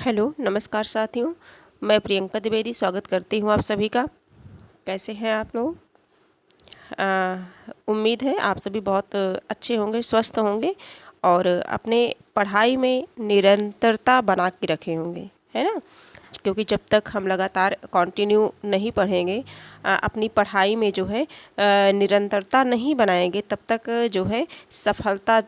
Hello, नमस्कार साथियों। मैं प्रियंका द्विवेदी स्वागत करती हूँ आप सभी का। कैसे हैं आप लोग? उम्मीद है आप सभी बहुत अच्छे होंगे, स्वस्थ होंगे और अपने पढ़ाई में निरंतरता बना के रखे होंगे, है ना? क्योंकि जब तक हम लगातार कंटिन्यू नहीं पढ़ेंगे, अपनी पढ़ाई में जो है निरंतरता नहीं बनाएंगे, तब तक जो है सफलता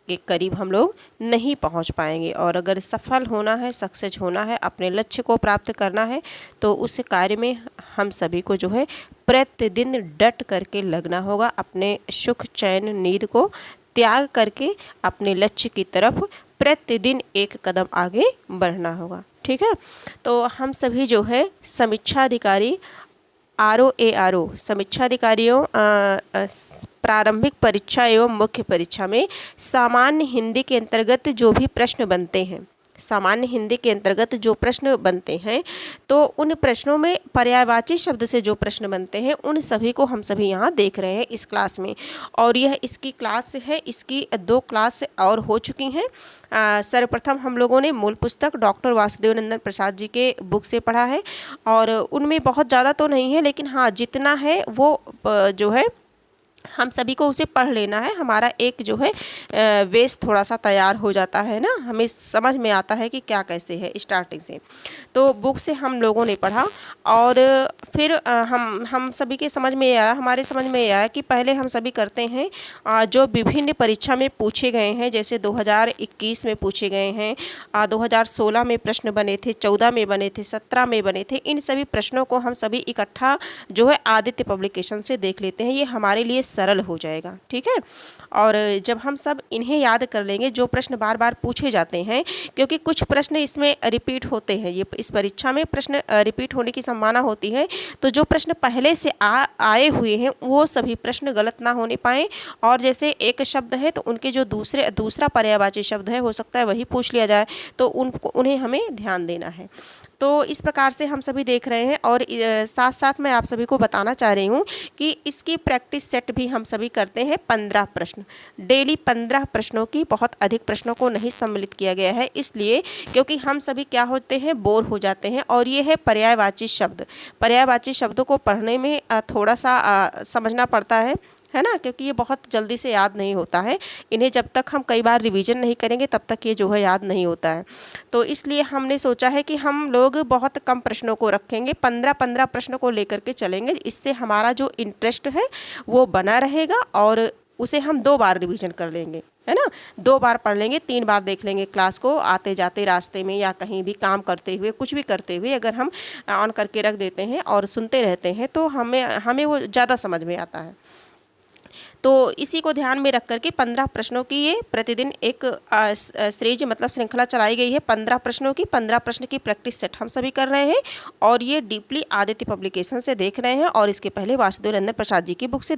के करीब हम लोग नहीं पहुंच पाएंगे। और अगर सफल होना है, सक्सेस होना है, अपने लक्ष्य को प्राप्त करना है, तो उस कार्य में हम सभी को जो है प्रतिदिन डट करके लगना होगा। अपने सुख चैन नींद को त्याग करके अपने लक्ष्य की तरफ प्रतिदिन एक कदम आगे बढ़ना होगा। ठीक है, तो हम सभी जो है समीक्षा अधिकारी ROARO समीक्षा अधिकारियों प्रारंभिक परीक्षा एवं मुख्य परीक्षा में सामान्य हिंदी के अंतर्गत जो भी प्रश्न बनते हैं, सामान्य हिंदी के अंतर्गत जो प्रश्न बनते हैं, तो उन प्रश्नों में पर्यायवाची शब्द से जो प्रश्न बनते हैं, उन सभी को हम सभी यहाँ देख रहे हैं इस क्लास में। और यह इसकी क्लास है, इसकी 2 क्लास और हो चुकी हैं। सर्वप्रथम हम लोगों ने मूल पुस्तक डॉक्टर वासुदेव नंदन प्रसाद जी के बुक से पढ़ा है, और उनमें बहुत ज़्यादा तो नहीं है, लेकिन हाँ जितना है वो जो है हम सभी को उसे पढ़ लेना है। हमारा एक जो है बेस थोड़ा सा तैयार हो जाता है ना, हमें समझ में आता है कि क्या कैसे है स्टार्टिंग से। तो बुक से हम लोगों ने पढ़ा और फिर हम सभी के समझ में आया, हमारे समझ में आया कि पहले हम सभी करते हैं जो विभिन्न परीक्षा में पूछे गए हैं, जैसे 2021 में पूछे गए हैं, 2016 में प्रश्न बने थे, 14 में बने थे, 17 में बने थे। इन सभी प्रश्नों को हम सभी इकट्ठा जो है आदित्य पब्लिकेशन से देख लेते हैं। ये हमारे लिए सरल हो जाएगा। ठीक है, और जब हम सब इन्हें याद कर लेंगे, जो प्रश्न बार बार पूछे जाते हैं, क्योंकि कुछ प्रश्न इसमें रिपीट होते हैं, ये इस परीक्षा में प्रश्न रिपीट होने की संभावना होती है, तो जो प्रश्न पहले से आए हुए हैं वो सभी प्रश्न गलत ना होने पाए। और जैसे एक शब्द है तो उनके जो दूसरा पर्यायवाची शब्द है, हो सकता है वही पूछ लिया जाए, तो उन्हें हमें ध्यान देना है। तो इस प्रकार से हम सभी देख रहे हैं, और साथ साथ मैं आप सभी को बताना चाह रही हूँ कि इसकी प्रैक्टिस सेट भी हम सभी करते हैं 15 प्रश्न डेली। 15 प्रश्नों की, बहुत अधिक प्रश्नों को नहीं सम्मिलित किया गया है, इसलिए क्योंकि हम सभी क्या होते हैं, बोर हो जाते हैं। और ये है पर्यायवाची शब्द। पर्यायवाची शब्दों को पढ़ने में थोड़ा सा समझना पड़ता है ना, क्योंकि ये बहुत जल्दी से याद नहीं होता है। इन्हें जब तक हम कई बार रिवीजन नहीं करेंगे तब तक ये जो है याद नहीं होता है। तो इसलिए हमने सोचा है कि हम लोग बहुत कम प्रश्नों को रखेंगे, 15 प्रश्नों को लेकर के चलेंगे। इससे हमारा जो इंटरेस्ट है वो बना रहेगा, और उसे हम 2 बार रिवीजन कर लेंगे, है ना। 2 बार पढ़ लेंगे, 3 बार देख लेंगे क्लास को, आते जाते रास्ते में या कहीं भी काम करते हुए, कुछ भी करते हुए अगर हम ऑन करके रख देते हैं और सुनते रहते हैं, तो हमें वो ज़्यादा समझ में आता है। तो इसी को ध्यान में रख करके 15 प्रश्नों की ये प्रतिदिन एक सीरीज मतलब श्रृंखला चलाई गई है। 15 प्रश्नों की, 15 प्रश्न की प्रैक्टिस सेट हम सभी कर रहे हैं, और ये डीपली आदित्य पब्लिकेशन से देख रहे हैं, और इसके पहले वासुदेव नंदन प्रसाद जी की बुक से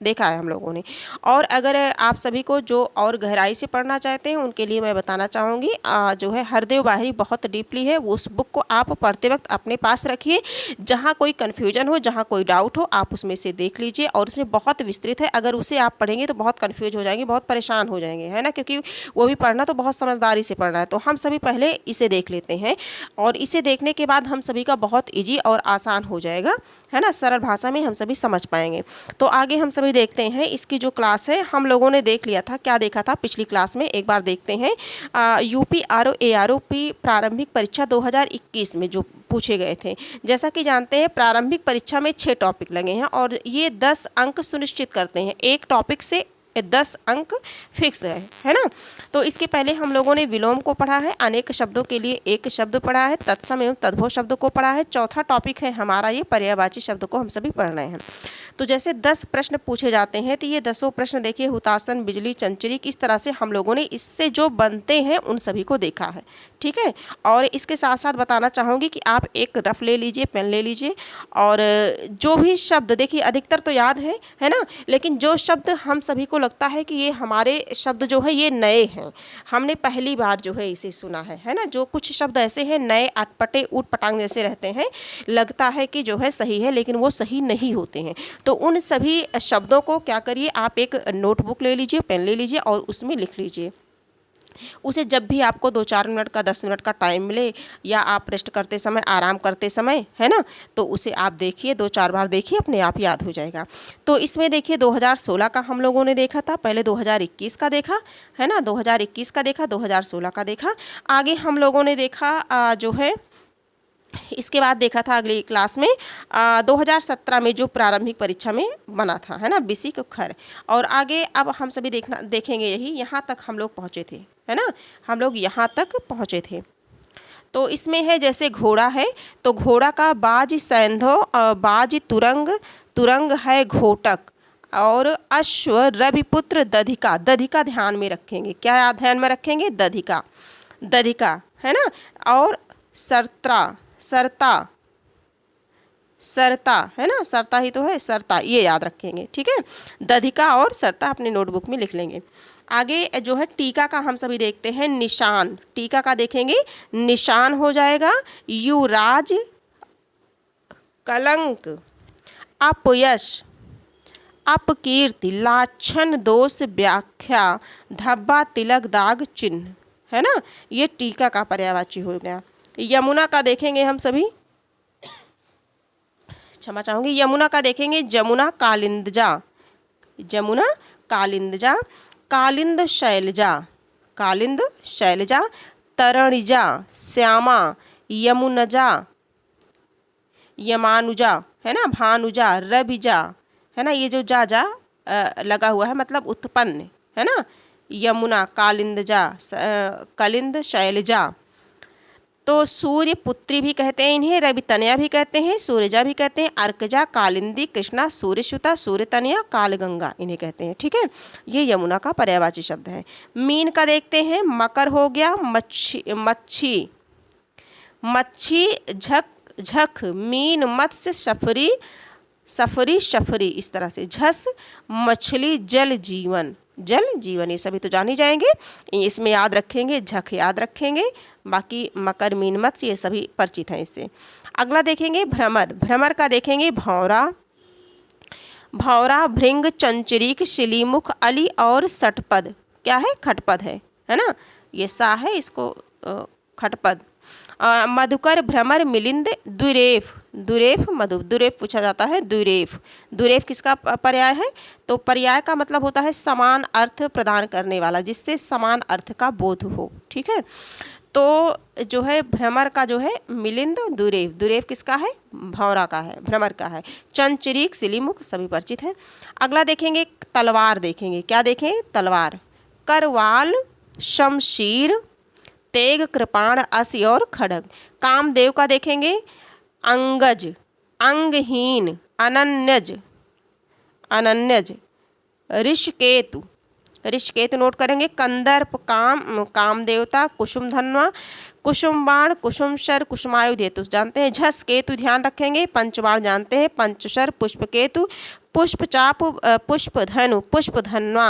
देखा है हम लोगों ने। और अगर आप सभी को जो और गहराई से पढ़ना चाहते हैं, उनके लिए मैं बताना चाहूँगी, जो है हरदेव बाहरी बहुत डीपली है, उस बुक को आप पढ़ते वक्त अपने पास रखिए। जहाँ कोई कन्फ्यूजन हो, जहाँ कोई डाउट हो, आप उसमें से देख लीजिए। और उसमें बहुत विस्तृत है, अगर उसे आप पढ़ेंगे तो बहुत कन्फ्यूज हो जाएंगे, बहुत परेशान हो जाएंगे, है ना, क्योंकि वो भी पढ़ना तो बहुत समझदारी से पढ़ना है। तो हम सभी पहले इसे देख लेते हैं, और इसे देखने के बाद हम सभी का बहुत ईजी और आसान हो जाएगा, है ना, सरल भाषा में हम सभी समझ पाएंगे। तो आगे हम सभी देखते हैं इसकी जो क्लास है, हम लोगों ने देख लिया था, क्या देखा था पिछली क्लास में, एक बार देखते हैं। UP ROAROP प्रारंभिक परीक्षा 2021 में जो पूछे गए थे, जैसा कि जानते हैं प्रारंभिक परीक्षा में 6 टॉपिक लगे हैं, और ये 10 अंक सुनिश्चित करते हैं। एक टॉपिक से 10 अंक फिक्स है ना। तो इसके पहले हम लोगों ने विलोम को पढ़ा है, अनेक शब्दों के लिए एक शब्द पढ़ा है, तत्सम एवं तद्भव शब्द को पढ़ा है। चौथा टॉपिक है हमारा ये पर्यायवाची शब्द को हम सभी पढ़ रहे हैं। तो जैसे 10 प्रश्न पूछे जाते हैं, तो ये 10 प्रश्न देखिए, हुतासन, बिजली, चंचरी, किस तरह से हम लोगों ने इससे जो बनते हैं उन सभी को देखा है। ठीक है, और इसके साथ साथ बताना चाहूँगी कि आप एक रफ ले लीजिए, पेन ले लीजिए, और जो भी शब्द देखिए, अधिकतर तो याद है ना, लेकिन जो शब्द हम सभी को लगता है कि ये हमारे शब्द जो है ये नए हैं, हमने पहली बार जो है इसे सुना है ना, जो कुछ शब्द ऐसे हैं नए, अटपटे, ऊट पटांग जैसे रहते हैं, लगता है कि जो है सही है, लेकिन वो सही नहीं होते हैं। तो उन सभी शब्दों को क्या करिए, आप एक नोटबुक ले लीजिए, पेन ले लीजिए, और उसमें लिख लीजिए। उसे जब भी आपको 2-4 मिनट का 10 मिनट का टाइम मिले, या आप रेस्ट करते समय, आराम करते समय, है ना, तो उसे आप देखिए, 2-4 बार देखिए, अपने आप याद हो जाएगा। तो इसमें देखिए 2016 का हम लोगों ने देखा था, पहले 2021 का देखा, है ना, 2021 का देखा, 2016 का देखा। आगे हम लोगों ने देखा जो है, इसके बाद देखा था अगली क्लास में 2017 में जो प्रारंभिक परीक्षा में बना था, है ना, बिसिक खर। और आगे अब हम सभी देखेंगे यही, यहाँ तक हम लोग पहुँचे थे, है ना, हम लोग यहाँ तक पहुँचे थे। तो इसमें है जैसे घोड़ा है, तो घोड़ा का बाज सैंधो, बाज तुरंग, तुरंग है घोटक, और अश्व रविपुत्र दधिका, दधिका ध्यान में रखेंगे, क्या ध्यान में रखेंगे, दधिका, दधिका, है ना, और सरत्रा, सरता, सरता, है ना, सरता ही तो है, सरता, ये याद रखेंगे, ठीक है। दधिका और सरता अपने नोटबुक में लिख लेंगे। आगे जो है टीका का हम सभी देखते हैं, निशान, टीका का देखेंगे, निशान हो जाएगा युराज, कलंक, अपयश, अपकीर्ति, लाछन, दोष, व्याख्या, धब्बा, तिलक, दाग, चिन्ह, है ना, ये टीका का पर्यायवाची हो गया। यमुना का देखेंगे हम सभी, क्षमा चाहूँगी, यमुना का देखेंगे, जमुना, कालिंदजा, जमुना, कालिंदजा, कालिंद शैलजा, कालिंद शैलजा, तरणिजा, श्यामा, यमुनजा, यमानुजा, है ना, भानुजा, रविजा, है ना, ये जो जा लगा हुआ है मतलब उत्पन्न, है ना, यमुना, कालिंदजा, कलिंद शैलजा। तो सूर्य पुत्री भी कहते हैं इन्हें, रवि तनया भी कहते हैं, सूर्यजा भी कहते हैं, अर्कजा, कालिंदी, कृष्णा, सूर्यसुता, सूर्य तनया, कालगंगा इन्हें कहते हैं, ठीक है। ये यमुना का पर्यायवाची शब्द है। मीन का देखते हैं, मकर हो गया, मच्छी, मच्छी, मच्छी, झक, झक, मीन, मत्स्य, सफरी, सफरी, शफरी, इस तरह से, झस, मछली, जल जीवन, जल जीवन, ये सभी तो जान ही जाएंगे, इसमें याद रखेंगे, झक याद रखेंगे, बाकी मकर, मीन, मत्स्य ये सभी परिचित हैं इससे। अगला देखेंगे भ्रमर, भ्रमर का देखेंगे, भौरा, भौरा, भृंग, चंचरीक, शिलीमुख, अली और सटपद, क्या है, खटपद है ना, ये सा है, इसको खटपद। मधुकर, भ्रमर, मिलिंद, दुरेफ, दुरेफ, मधु, दुरेफ पूछा जाता है, दुरेफ, दुरेफ किसका पर्याय है, तो पर्याय का मतलब होता है समान अर्थ प्रदान करने वाला, जिससे समान अर्थ का बोध हो, ठीक है। तो जो है भ्रमर का जो है मिलिंद, दुरेफ, दुरेफ किसका है, भौरा का है, भ्रमर का है। चंचरीक, सिलीमुख सभी परिचित हैं। अगला देखेंगे तलवार, देखेंगे, क्या देखें, तलवार, करवाल, शमशीर, तेग, कृपाण, असी और खड़ग। कामदेव का देखेंगे, अंगज, अंगहीन, अनन्यज, अनन्यज, ऋषकेतु, ऋषकेतु नोट करेंगे, कंदर्प, काम, कामदेवता, कुसुम धन्वा, कुसुमबाण, कुसुमशर, कुसुमायुध हेतु जानते हैं, झस केतु ध्यान रखेंगे, पंचबाण जानते हैं, पंचशर, पुष्पकेतु, पुष्पचाप, पुष्पधनु, पुष्पधन्वा,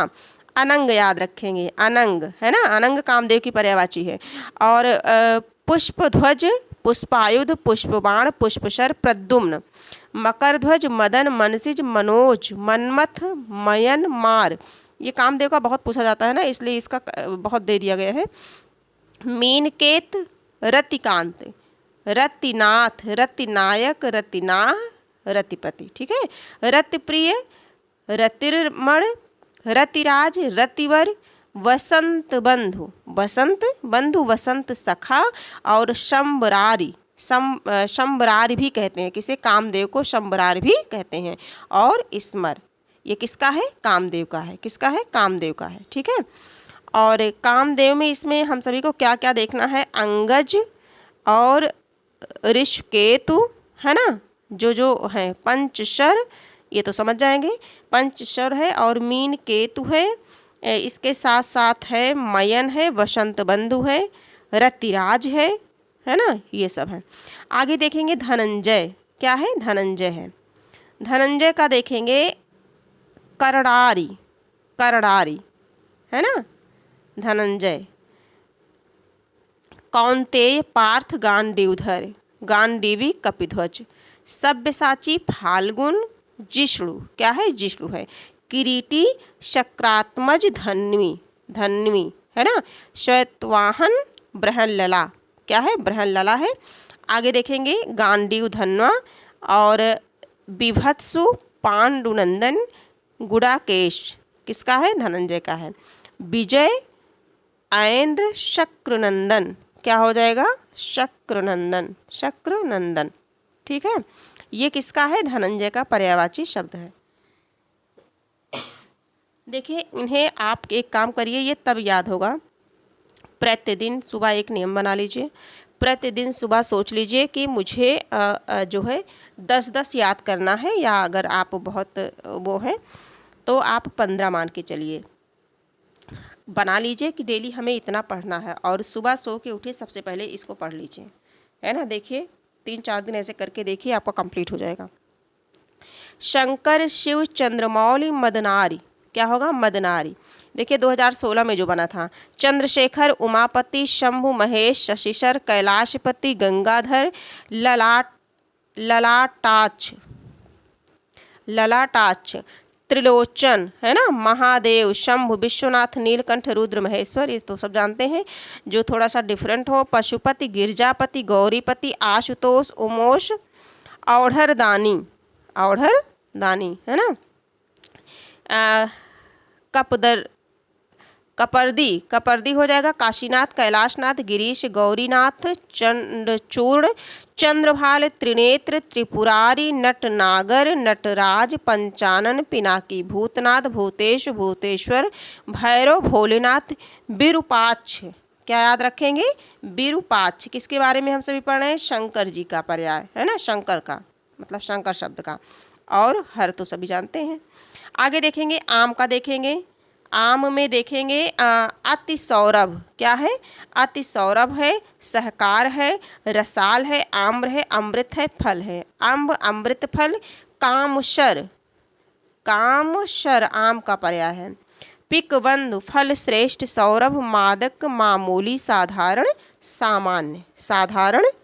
अनंग याद रखेंगे, अनंग, है ना, अनंग कामदेव की पर्यायवाची है। और पुष्पध्वज, पुष्पायुध, पुष्पबाण, पुष्पशर, प्रद्युम्न, मकरध्वज, मदन, मनसिज, मनोज, मनमथ, मयन, मार, ये कामदेव का बहुत पूछा जाता है ना, इसलिए इसका बहुत दे दिया गया है। मीनकेत, रतिकांत, रतिनाथ, रतिनायक, रतिना, रतिपति, ठीक है। रतिप्रिय, रतिर्मण, रतिराज, रतिवर, वसंत बंधु, वसंत बंधु, वसंत सखा, और शंबरारी, शंबरारी भी कहते हैं किसे, कामदेव को शंबरारी भी कहते हैं। और स्मर, ये किसका है, कामदेव का है, किसका है, कामदेव का है, ठीक है। और कामदेव में इसमें हम सभी को क्या क्या देखना है, अंगज और ऋषकेतु, है ना, जो हैं, पंचशर ये तो समझ जाएंगे, पंचशर है, और मीन केतु है, इसके साथ साथ है मयन है, वसंत बंधु है, रतिराज है ना, ये सब है। आगे देखेंगे धनंजय, क्या है, धनंजय है। धनंजय का देखेंगे करड़ारी, करड़ारी, है ना, धनंजय। कौंतेय, पार्थ, गांडीवधर, गांडीवी, कपिध्वज, सब्यसाची, फाल्गुन, जिष्णु, क्या है, जिष्णु है। किरीटी, शक्रात्मज, धन्वी, धन्वी, है ना। श्वेतवाहन बृहन्लला, क्या है, बृहन्लला है। आगे देखेंगे गांडीव धन्वा और बिभत्सु पांडुनंदन गुडाकेश, किसका है, धनंजय का है। विजय ऐन्द्र शक्रनंदन, क्या हो जाएगा, शक्रनंदन, शक्रनंदन, ठीक है। ये किसका है, धनंजय का पर्यायवाची शब्द है। देखिए इन्हें आप एक काम करिए, ये तब याद होगा, प्रतिदिन सुबह एक नियम बना लीजिए। प्रतिदिन सुबह सोच लीजिए कि मुझे जो है 10-10 याद करना है, या अगर आप बहुत वो हैं तो आप 15 मान के चलिए। बना लीजिए कि डेली हमें इतना पढ़ना है, और सुबह सो के उठिए सबसे पहले इसको पढ़ लीजिए, है ना। देखिए 3-4 दिन ऐसे करके देखिए, आपका कंप्लीट हो जाएगा। शंकर शिव चंद्रमौली मदनारी, क्या होगा, मदनारी। देखिए 2016 में जो बना था, चंद्रशेखर उमापति शंभु महेश शशिशर कैलाशपति गंगाधर ललाटाक्ष त्रिलोचन, है ना, महादेव शंभु विश्वनाथ नीलकंठ रुद्र महेश्वर, ये तो सब जानते हैं। जो थोड़ा सा डिफरेंट हो, पशुपति गिरजापति गौरीपति आशुतोष उमोश औढ़र दानी, है ना। कपर्दी हो जाएगा, काशीनाथ कैलाशनाथ गिरीश गौरीनाथ चंडचूर्ण चंद्रभाल त्रिनेत्र त्रिपुरारी नटनागर नटराज पंचानन पिनाकी भूतनाथ भूतेश भूतेश्वर भैरव भोलेनाथ विरूपाक्ष, क्या याद रखेंगे, विरूपाक्ष। किसके बारे में हम सभी पढ़ रहे हैं, शंकर जी का पर्याय, है ना, शंकर का मतलब शंकर शब्द का। और हर तो सभी जानते हैं। आगे देखेंगे आम का, देखेंगे आम में देखेंगे अति सौरभ, क्या है, अति सौरभ है, सहकार है, रसाल है, आम्र है, अमृत है, फल है। अम्ब अमृत फल, कामशर आम का पर्याय है। पिकबंधु फल श्रेष्ठ, सौरभ मादक मामूली, साधारण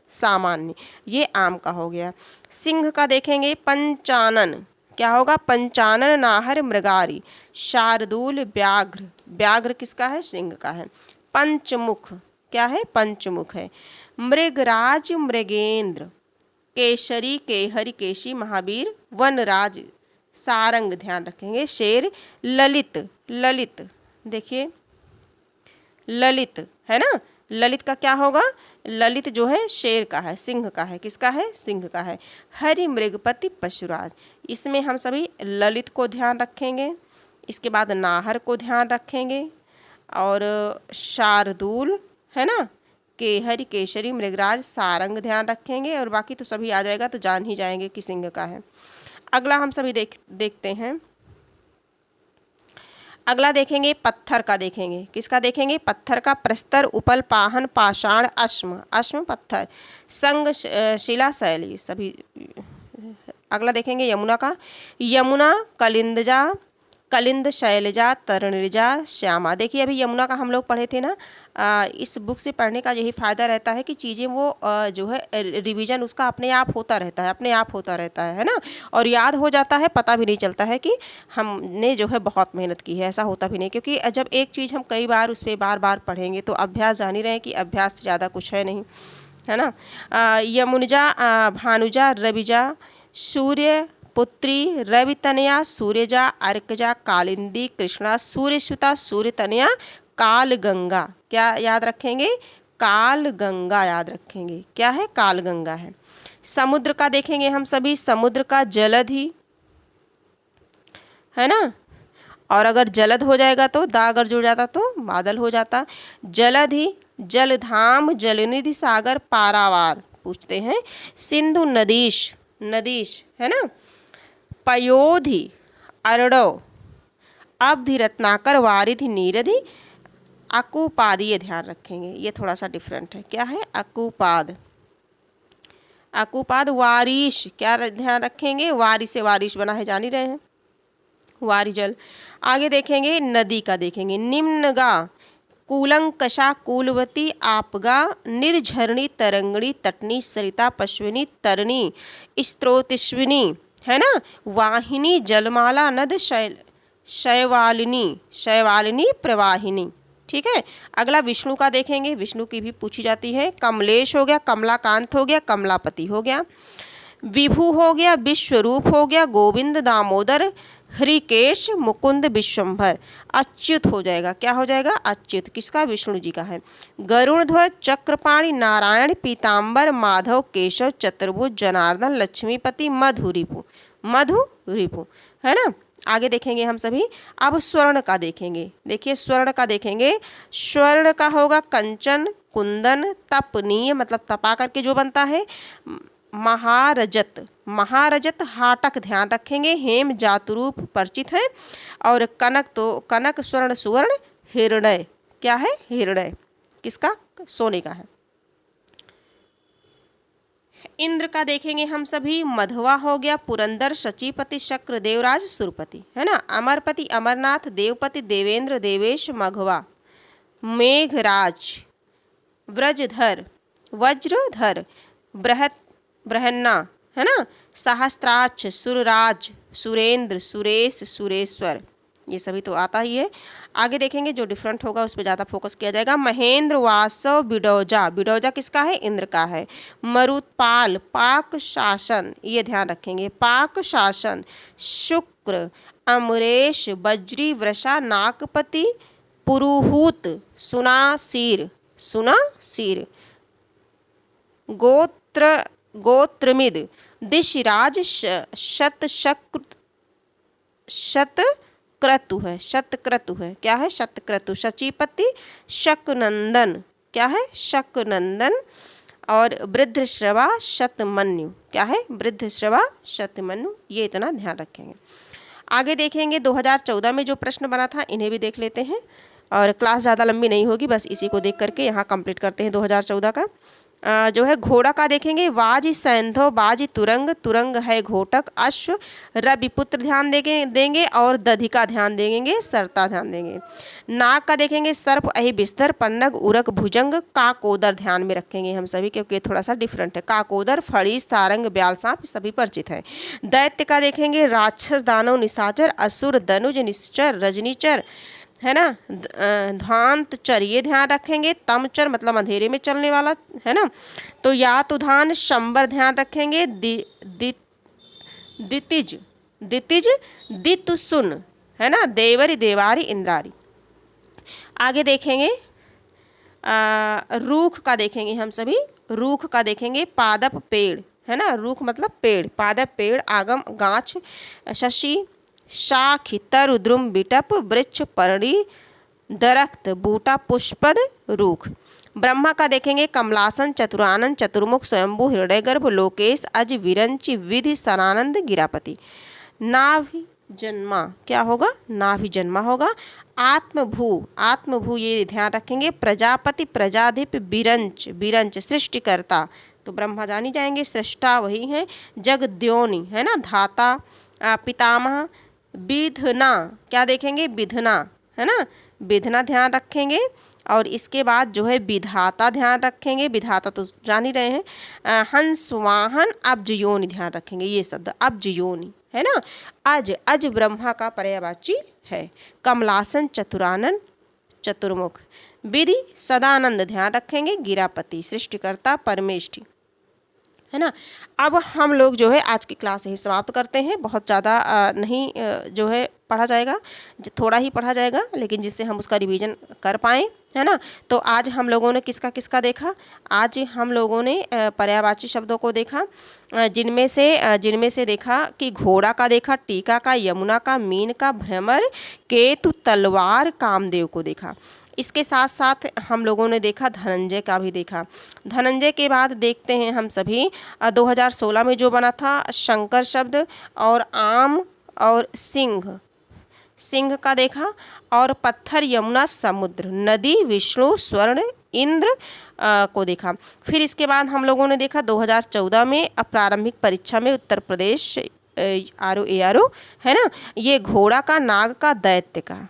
सामान्य, ये आम का हो गया। सिंह का देखेंगे पंचानन, क्या होगा, पंचानन नाहर मृगारी, शार्दूल व्याघ्र किसका है, सिंह का है। पंचमुख, क्या है, पंचमुख है। मृगराज मृगेंद्र, केसरी केहरी केशी महावीर वनराज सारंग, ध्यान रखेंगे। शेर ललित, देखिए ललित, है ना, ललित का क्या होगा, ललित जो है शेर का है, सिंह का है, किसका है, सिंह का है। हरि मृगपति पशुराज, इसमें हम सभी ललित को ध्यान रखेंगे, इसके बाद नाहर को ध्यान रखेंगे, और शार्दूल, है ना, केहरी केसरी मृगराज सारंग ध्यान रखेंगे, और बाकी तो सभी आ जाएगा, तो जान ही जाएंगे कि सिंह का है। अगला हम सभी देखते हैं। अगला देखेंगे पत्थर का, देखेंगे किसका, देखेंगे पत्थर का। प्रस्तर उपल पाहन पाषाण अश्म पत्थर, संग शिला शैली, सभी। अगला देखेंगे यमुना का, यमुना कलिंद शैलजा तरणिजा श्यामा। देखिए अभी यमुना का हम लोग पढ़े थे ना, इस बुक से पढ़ने का यही फ़ायदा रहता है कि चीज़ें वो जो है रिवीजन उसका अपने आप होता रहता है ना, और याद हो जाता है, पता भी नहीं चलता है कि हमने जो है बहुत मेहनत की है, ऐसा होता भी नहीं। क्योंकि जब एक चीज़ हम कई बार उस पर बार बार पढ़ेंगे तो अभ्यास, जान ही रहे हैं कि अभ्यास से ज़्यादा कुछ है नहीं, है ना। यमुनजा भानुजा रविजा सूर्य पुत्री रवितनया सूर्यजा अर्कजा कालिंदी कृष्णा सूर्यसुता सूर्यतनया कालगंगा, क्या याद रखेंगे, कालगंगा याद रखेंगे, क्या है, कालगंगा है। समुद्र का देखेंगे हम सभी, समुद्र का जलधि, है ना, और अगर जलद हो जाएगा तो दा अगर जुड़ जाता तो बादल हो जाता। जलधि जलधाम जलनिधि सागर पारावार पूछते हैं। सिंधु नदीश, है ना। पयोधि अरडव अवधि रत्नाकर वारिधि नीरधि अकुपाद, ये ध्यान रखेंगे, ये थोड़ा सा डिफरेंट है, क्या है, अकुपाद। वारिश, क्या ध्यान रखेंगे, वारी से वारिश बना है, जान ही रहे हैं, वारी जल। आगे देखेंगे नदी का, देखेंगे निम्नगा कूलंकषा कूलवती आपगा निर्झरणी तरंगणी तटनी सरिता पश्विनी तरणी स्त्रोतिश्विनी, है ना। वाहिनी जलमाला नद शैवालिनी प्रवाहिनी, ठीक है। अगला विष्णु का देखेंगे, विष्णु की भी पूछी जाती है। कमलेश हो गया, कमलाकांत हो गया, कमलापति हो गया, विभु हो गया, विश्वरूप हो गया, गोविंद, दामोदर, हृकेश, मुकुंद, विश्वंभर। अच्युत हो जाएगा, क्या हो जाएगा? अच्युत। किसका? विष्णु जी का है। गरुड़ध्वज, चक्रपाणि, नारायण, पीताम्बर, माधव, केशव, चतुर्भुज, जनार्दन, लक्ष्मीपति, मधु रिपु। मधु रिपु, है ना। आगे देखेंगे हम सभी। अब स्वर्ण का देखेंगे। देखिए स्वर्ण का देखेंगे। स्वर्ण का होगा कंचन, कुंदन, तपनीय मतलब तपा करके जो बनता है, महारजत, महारजत, हाटक ध्यान रखेंगे, हेम जातरूप परिचित है, और कनक तो कनक, स्वर्ण, सुवर्ण, हिरण्य, क्या है? हिरण्य। किसका? सोने का है। इंद्र का देखेंगे हम सभी। मधवा हो गया, पुरंदर, शचीपति, शक्र, देवराज, सुरपति, है ना। अमरपति, अमरनाथ, देवपति, देवेंद्र, देवेश, मघवा, मेघराज, व्रजधर, वज्रधर, बृहत, बृहन्ना, है ना। सहस्त्राक्ष, सुरराज, सुरेंद्र, सुरेश, सुरेश्वर, ये सभी तो आता ही है। आगे देखेंगे जो डिफरेंट होगा उस पर ज़्यादा फोकस किया जाएगा। महेंद्र, वासव, बिडौजा, बिडौजा किसका है? इंद्र का है। मरुत्पाल, पाक शासन, ये ध्यान रखेंगे, पाक शासन, शुक्र, अमरेश, बज्री, वृषा, नागपति, पुरुहूत, सुनासीर, सुनासीर, गोत्र, गोत्रमिद, दिशराज, शतशक्रु, शतक्रतु है, शतक्रतु है, क्या है? शतक्रतु, शचीपति, शकनंदन, क्या है? शकनंदन, और वृद्धश्रवा, शतमन्यु, क्या है? वृद्धश्रवा, शतमन्यु, ये इतना ध्यान रखेंगे। आगे देखेंगे 2014 में जो प्रश्न बना था, इन्हें भी देख लेते हैं, और क्लास ज़्यादा लंबी नहीं होगी, बस इसी को देख करके यहाँ कंप्लीट करते हैं 2014 का। जो है घोड़ा का देखेंगे। वाजी, सैंधव, बाजी, तुरंग, तुरंग है घोटक, अश्व, रविपुत्र ध्यान देंगे, और दधिका ध्यान देंगे, सरता ध्यान देंगे। नाग का देखेंगे। सर्प, अहि, बिस्तर, पन्नग, उरक, भुजंग, काकोदर ध्यान में रखेंगे हम सभी, क्योंकि ये थोड़ा सा डिफरेंट है। काकोदर, फड़ी, सारंग, ब्याल, सांप, सभी परिचित है। दैत्य का देखेंगे। राक्षस, दानव, निशाचर, असुर, दनुज, निश्चर, रजनीचर, है ना। ध्वांतचर, ये ध्यान रखेंगे। तमचर मतलब अंधेरे में चलने वाला, है ना। तो यातुधान, शंबर ध्यान रखेंगे। दितिज, दितिज, दितुसुन, है ना। देवरी, देवारी, इंद्रारी। आगे देखेंगे रूख का देखेंगे हम सभी। रूख का देखेंगे। पादप, पेड़, है ना। रूख मतलब पेड़, पादप पेड़, आगम गाछ, शशि शाख, तरु, द्रुम, बिटप, वृक्ष, पर्णी, दरख्त, बूटा, पुष्पद, रूख। ब्रह्मा का देखेंगे। कमलासन, चतुरानंद, चतुर्मुख, स्वयंभू, हृदयगर्भ, लोकेश, अज, विरंचि, विधि, सनानंद, गिरापति। नाभि जन्मा, क्या होगा? नाभि जन्मा होगा। आत्मभू, आत्मभू ये ध्यान रखेंगे। प्रजापति, प्रजाधिप, बिरंच, बिरंच सृष्टिकर्ता, तो ब्रह्मा जानी जाएंगे, सृष्टा वही है। जगद्योनि, है ना, धाता, पितामह। विधना, क्या देखेंगे? विधना, है ना, विधना ध्यान रखेंगे। और इसके बाद जो है विधाता ध्यान रखेंगे, विधाता तो जान ही रहे हैं। हंस, वाहन, अब्ज योनि ध्यान रखेंगे, ये शब्द अब्ज योनि, है ना। अज, अज ब्रह्मा का पर्यायवाची है। कमलासन, चतुरानन, चतुर्मुख। विधि, सदानंद ध्यान रखेंगे। गिरापति, सृष्टिकर्ता, परमेष्ठि, है ना। अब हम लोग जो है आज की क्लास यही समाप्त करते हैं। बहुत ज़्यादा नहीं जो है पढ़ा जाएगा, थोड़ा ही पढ़ा जाएगा, लेकिन जिससे हम उसका रिवीजन कर पाएँ, है ना। तो आज हम लोगों ने किसका किसका देखा? आज हम लोगों ने पर्यायवाची शब्दों को देखा, जिनमें से देखा कि घोड़ा का देखा, टीका का, यमुना का, मीन का, भ्रमर, केतु, तलवार, कामदेव को देखा। इसके साथ साथ हम लोगों ने देखा धनंजय का भी देखा। धनंजय के बाद देखते हैं हम सभी 2016 में जो बना था शंकर शब्द, और आम और सिंह, सिंह का देखा, और पत्थर, यमुना, समुद्र, नदी, विष्णु, स्वर्ण, इंद्र को देखा। फिर इसके बाद हम लोगों ने देखा 2014 में प्रारंभिक परीक्षा में उत्तर प्रदेश ARO है ना, ये घोड़ा का, नाग का, दैत्य का,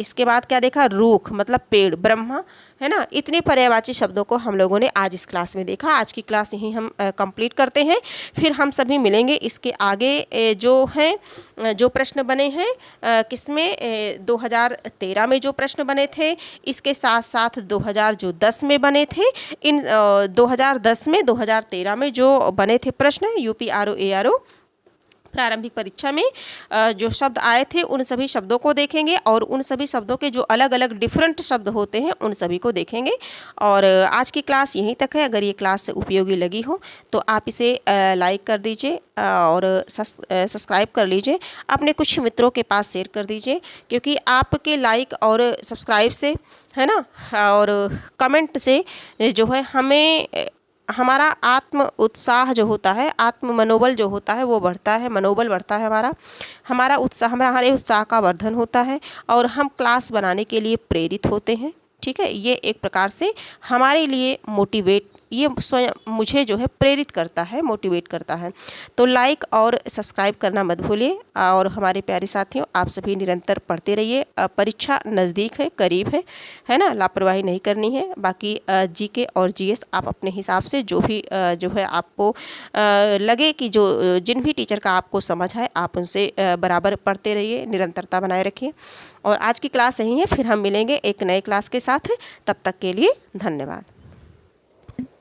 इसके बाद क्या देखा, रूख मतलब पेड़, ब्रह्मा, है ना। इतने पर्यायवाची शब्दों को हम लोगों ने आज इस क्लास में देखा। आज की क्लास यहीं हम कंप्लीट करते हैं, फिर हम सभी मिलेंगे इसके आगे जो हैं जो प्रश्न बने हैं किसमें 2013 में जो प्रश्न बने थे, इसके साथ साथ 2010 में बने थे, इन 2010 में 2013 में जो बने थे प्रश्न यूपी आरओ एआरओ प्रारंभिक परीक्षा में जो शब्द आए थे उन सभी शब्दों को देखेंगे और उन सभी शब्दों के जो अलग अलग डिफरेंट शब्द होते हैं उन सभी को देखेंगे। और आज की क्लास यहीं तक है। अगर ये क्लास उपयोगी लगी हो तो आप इसे लाइक कर दीजिए और सब्सक्राइब कर लीजिए, अपने कुछ मित्रों के पास शेयर कर दीजिए, क्योंकि आपके लाइक और सब्सक्राइब से, है ना, और कमेंट से जो है हमें हमारा आत्म उत्साह जो होता है, आत्म मनोबल जो होता है वो बढ़ता है, मनोबल बढ़ता है हमारा उत्साह, हमारे उत्साह का वर्धन होता है और हम क्लास बनाने के लिए प्रेरित होते हैं। ठीक है, ये एक प्रकार से हमारे लिए मोटिवेट, ये स्वयं मुझे जो है प्रेरित करता है, मोटिवेट करता है। तो लाइक और सब्सक्राइब करना मत भूलिए। और हमारे प्यारे साथियों, आप सभी निरंतर पढ़ते रहिए। परीक्षा नज़दीक है, करीब है ना, लापरवाही नहीं करनी है। बाकी जीके और जीएस आप अपने हिसाब से जो भी जो है आपको लगे कि जो जिन भी टीचर का आपको समझ है आप उनसे बराबर पढ़ते रहिए, निरंतरता बनाए रखिए। और आज की क्लास यही है, फिर हम मिलेंगे एक नए क्लास के साथ। तब तक के लिए धन्यवाद।